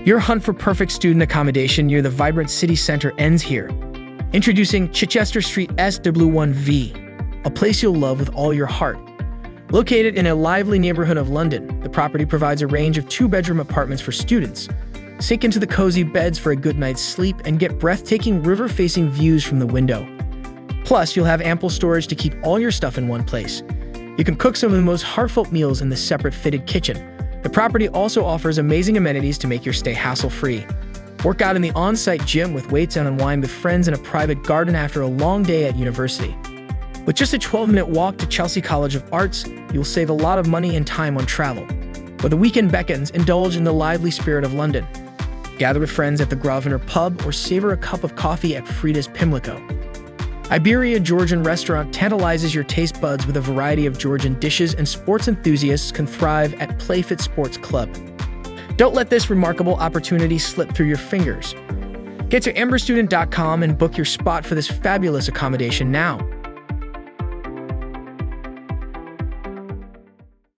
Your hunt for perfect student accommodation near the vibrant city center ends here. Introducing Chichester Street SW1V, a place you'll love with all your heart. Located in a lively neighborhood of London, the property provides a range of two-bedroom apartments for students. Sink into the cozy beds for a good night's sleep and get breathtaking river-facing views from the window. Plus, you'll have ample storage to keep all your stuff in one place. You can cook some of the most heartfelt meals in the separate fitted kitchen. The property also offers amazing amenities to make your stay hassle-free. Work out in the on-site gym with weights and unwind with friends in a private garden after a long day at university. With just a 12-minute walk to Chelsea College of Arts, you'll save a lot of money and time on travel. Where the weekend beckons, indulge in the lively spirit of London. Gather with friends at the Grosvenor Pub or savor a cup of coffee at Frida's Pimlico. Iberia Georgian Restaurant tantalizes your taste buds with a variety of Georgian dishes, and sports enthusiasts can thrive at Playfit Sports Club. Don't let this remarkable opportunity slip through your fingers. Get to amberstudent.com and book your spot for this fabulous accommodation now.